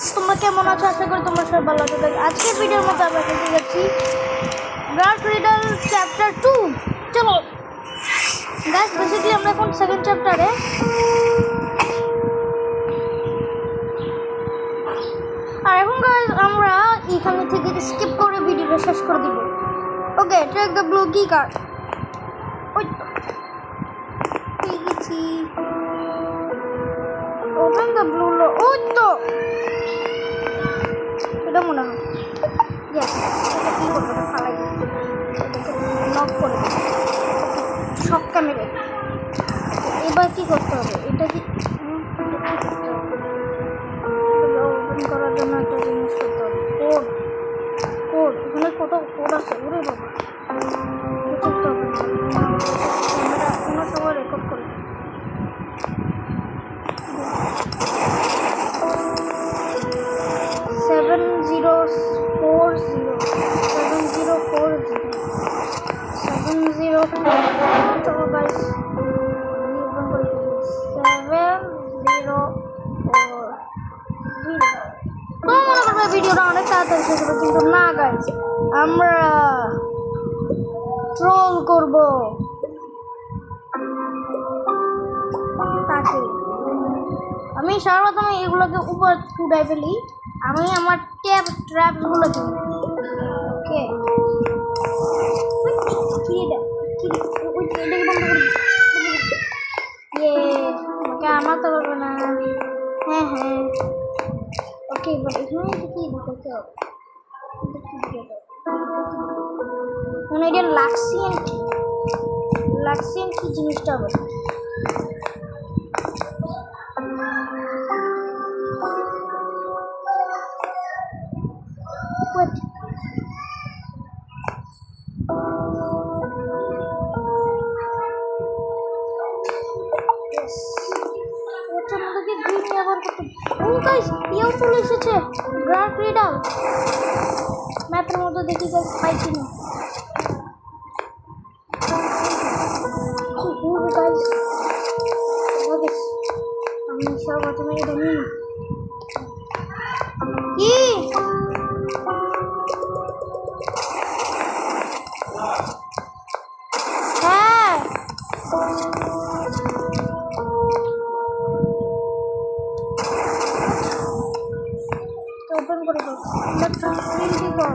তোমরা কেমন আছো? আশা করি তোমরা সবাই ভালো আছো। আজকের ভিডিওর মধ্যে আমরা দেখতে যাচ্ছি ডার্ক রিডল চ্যাপ্টার 2। চলো গাইস, বেসিক্যালি আমরা এখন সেকেন্ড চ্যাপ্টারে। আর এখন গাইস আমরা এখানে থেকে স্কিপ করে ভিডিওটা শেষ করে দিব। ওকে, টেক দ্য ব্লু কি কার্ড। ওই তো পেয়ে গেছি। ওপেন দ্য ব্লু লো। ওই তো এটা মনে হয় ইয়েস। এটা কী করবো? ফালাই লক করে সব ক্যামেরা। এবার কী করতে হবে? এটা কি ওপেন করার জন্য একটা জিনিস করতে হবে। কোড কোড এখানে কত কোড আছে? ওরে বাবা, করতে হবে। ক্যামেরা কোনো সময় রেকর্ড করে 7040 চলো গাইস, ভিডিওটা অনেক তাড়াতাড়ি শেষ হবে, কিন্তু না গাইস, আমরা ট্রোল করব তাকে। আমি সর্বপ্রথমে এগুলোকে উপর ছুটাই ফেলি। আমি আমার ট্র্যাপগুলো দিই। ওকে, আমার তো বলবে না। হ্যাঁ হ্যাঁ, ওকে, বাট এখানে কি দিতে হবে? মানে এটা লাক্সিয়ান কি জিনিসটা হবে? চলে এসেছে ডার্ক রিডল ম্যাপের মধ্যে। দেখি গাইস পাই কিনা। আমি সর্বপ্রথমে এটা নিই। কি হ্যাঁ, ওপেন করে দাও। ইলেকট্রিক কর।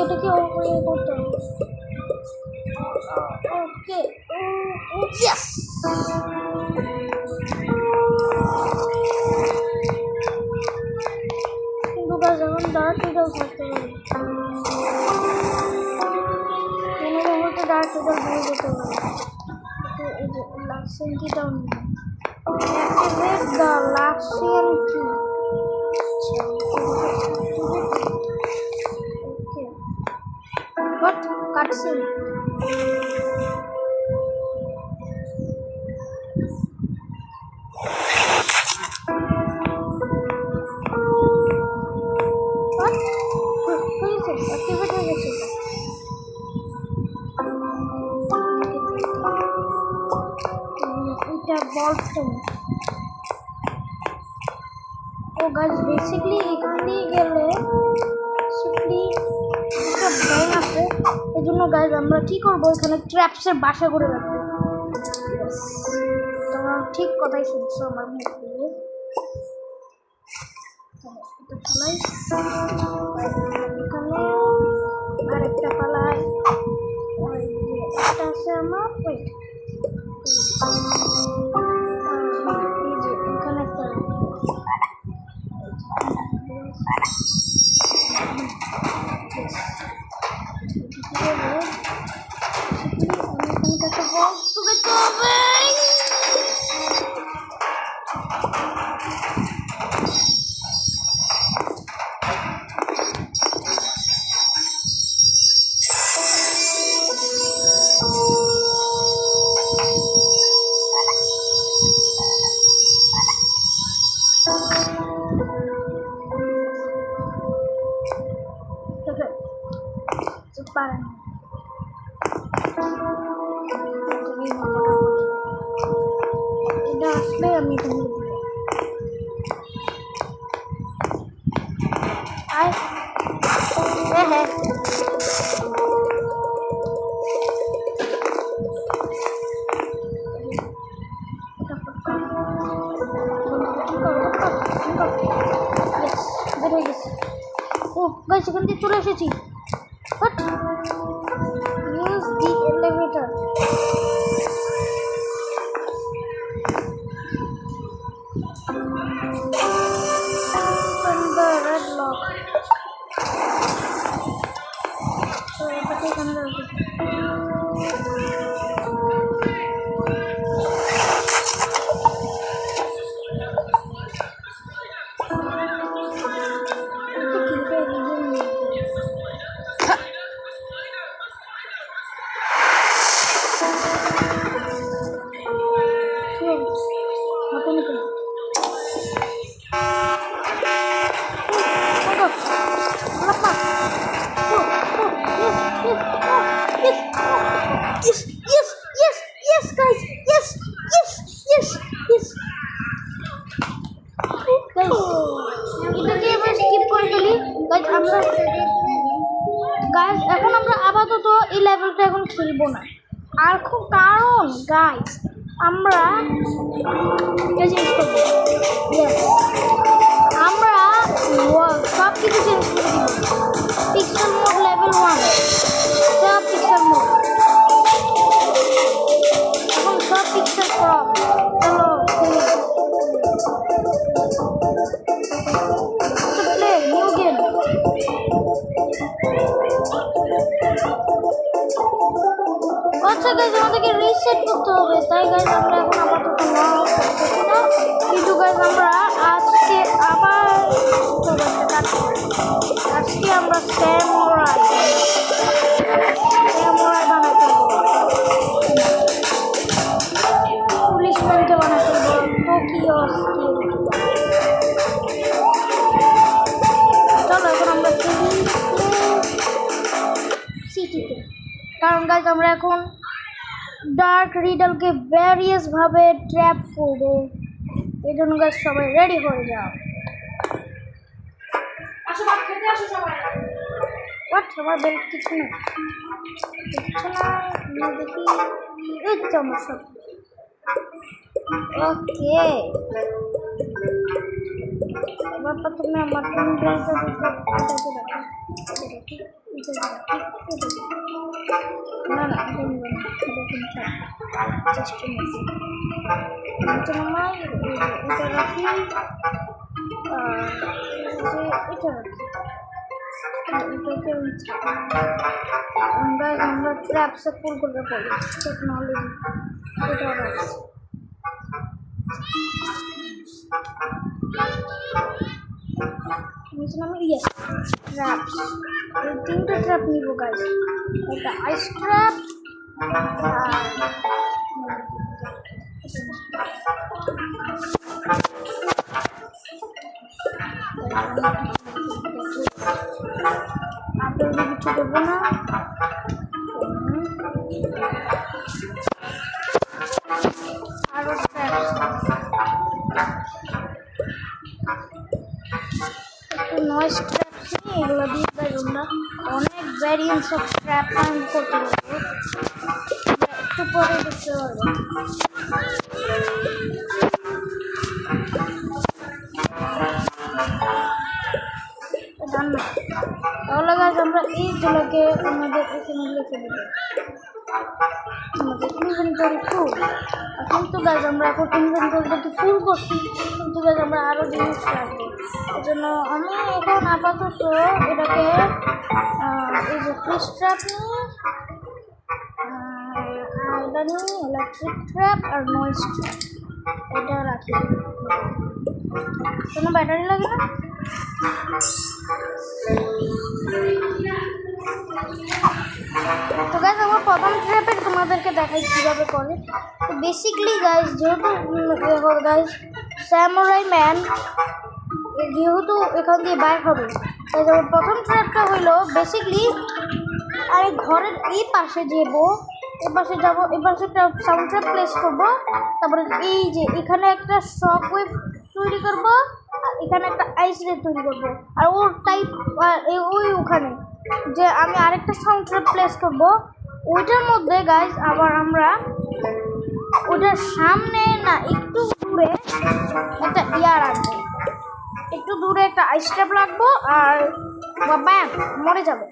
এটা কি ওপেন করতে হবে? ওকে, ইয়েস। কিন্তু গাইস এখন ডার্ক রিডল থাকতে পারে। কোনো মুহূর্তে ডার্ক রিডল ভুলে যেতে পারে। এই যে লাক্সিয়ান কিটাও নেই। অ্যাক্টিভেট দ্য লাক্সিয়ান কি। Okay. What? Cutscene. What? Who is it? Activate হয়ে গেছে। এটা বলফেন। ও গাইস, বেসিক্যালি এখান দিয়ে গেলে একটা ব্যাং আছে। এই জন্য গাইস আমরা কি করবো, এখানে ট্র্যাপসের বাসা করে রাখবো। তোমরা ঠিক কথাই শুনছো আমার মুখ দিয়ে। এটা ফেলাই, এখানে আরেকটা ফেলাই। একটা আছে আমার, ওয়েট, এখানে একটা। এটা আসলে আমি এখানে বের হয়ে গেছে। ও গাইস এখান থেকে চলে এসেছি। But use the elevator. Open the red lock. So এটাকে এখানে রাখবো। এখন আমরা আপাতত এই লেভেলটা এখন খেলবো না। আর খুব কারণ গাইস আমরা চেঞ্জ করবো। আমরা সব কিছু চেঞ্জ করে দিব। পিক্সেল মোড লেভেল 1 সব পিক্সেল মোড এখন সব পিক্সেল ক্রপ। চলো প্লে নিউ গেম। আচ্ছা গাইজ আমাদেরকে রিসেট করতে হবে, তাই গাইজ আমরা এখন আপাতত না করতেছি না। কিন্তু গাইজ আমরা আজকে আবার আজকে আমরা স্যামুরাই বানাতে হবে। পুলিশম্যানকে বানাতে হবে টোকিও। চলো এখন আমরা সিটিতে, কারণ গাইজ আমরা এখন ডার্ক রিডলকে ভ্যারিয়াস ভাবে ট্র্যাপ করবো। এই জন্য গাইজ সবাই রেডি হয়ে যাও। আমার বেল্ট কিছু না দেখি এই তো আমার সব ওকে। এবার প্রথমে আমার না না এটা রাখি, আমরা ট্র্যাপসে ফুল করে পড়ি টেকনোলজি। এটা রাখছি আমি ইয়ে ট্র্যাপস, এই তিনটে ট্র্যাপ নিব গাইজ। একটা আইস ট্র্যাপ, কিছু করবো না। আরো নয়েজ ট্র্যাপস নিয়ে এগুলো দিয়ে আমরা অনেক ভ্যারিয়েন্টস অফ ট্র্যাপ ফাইন্ড করতে পারবো। একটু পরে দেখতে পারবো। তাহলে গাছ আমরা এইগুলোকে আমাদের এখানে লিখে দেবো আমাদের ইনভেন্টরি ফুল। কিন্তু গাছ আমরা এখন ইনভেন্টরিটাকে ফুল করছি, কিন্তু গাছ আমরা আরও জিনিস রাখবো। এই জন্য আমি এখন আপাতত এটাকে এই যে ফিশ ট্র্যাপ নিয়ে এটা নিয়ে ইলেকট্রিক ট্র্যাপ আর নয়েজ ট্র্যাপ এটা রাখি। কোনো ব্যাটারি লাগে না। তো গাইজ আমার প্রথম ট্র্যাপের তোমাদেরকে দেখাই কীভাবে করে। তো বেসিকলি গাইজ যেহেতু গাইজ স্যামুরাই ম্যান যেহেতু এখান দিয়ে বাইক হবে, তাই যেমন প্রথম ট্র্যাপটা হইলো বেসিকলি আমি ঘরের এই পাশে যাবো, এই পাশে যাবো, এই পাশে একটা সাউন্ড ট্র্যাপ প্লেস করবো। তারপরে এই যে এখানে একটা শক ওয়েভ তৈরি করবো, এখানে একটা আইস রে তৈরি করবো। আর ওর টাইপ ওই ওখানে যে আমি আরেকটা সাউন্ড ট্র্যাপ প্লেস করবো, ওইটার মধ্যে গাইজ আবার আমরা ওইটার সামনে না একটু দূরে একটা ইয়া রাখবো। একটু দূরে একটা আইস ট্র্যাপ রাখবো আর ব্যাং মরে যাবে।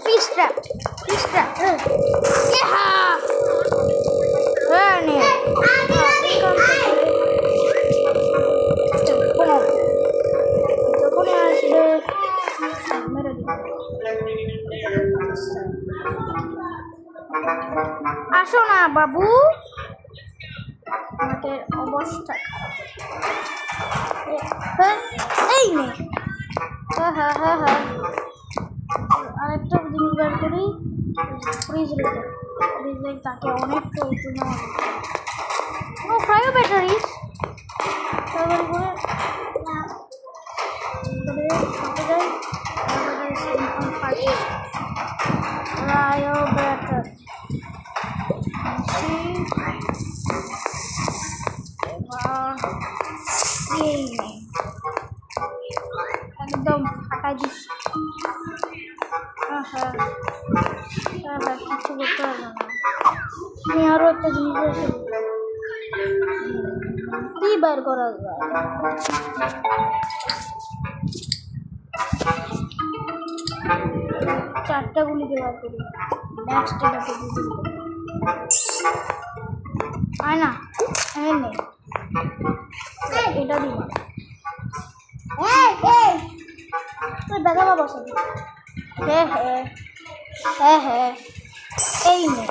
Fish trap. Yeah. Burn it. আসো না বাবু, আমাদের অবস্থা এই নে। হ্যাঁ আরেকটা জিনিস বের করি, ফ্রিজ তাকে অনেকটা উঁচু নেওয়া ক্রায়ো ব্যাটারিজ তারপরে করে ক্রায়ো ব্যাটারি একদম ফাটাই দিচ্ছি। হ্যাঁ কিছু করতে হবে না। আমি আরো একটা জিনিস কি বের করা যায়, চারটা গুলিকে বার করি, নেক্সট এটাকে আয় না নেই এটা দিব দাদা বাবা সাথে হ্যাঁ এই নেই।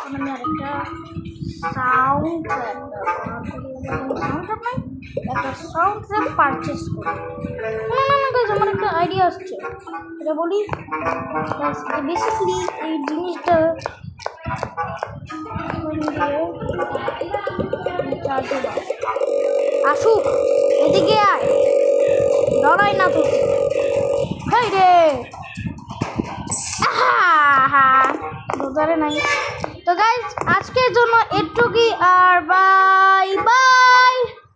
আমি আরেকটা সাউন্ড ট্র্যাপ একটা সাউন্ড ট্র্যাপ পারচেস করি। আমার একটা আইডিয়া আসছে, এটা বলি। বেসিক্যালি এই জিনিসটা আসুক, এদিকে আয়, ডরাই না তোকে। হাই রে বোঝারে নাই। তো গাইজ আজকের জন্য এটুকুই, আর বা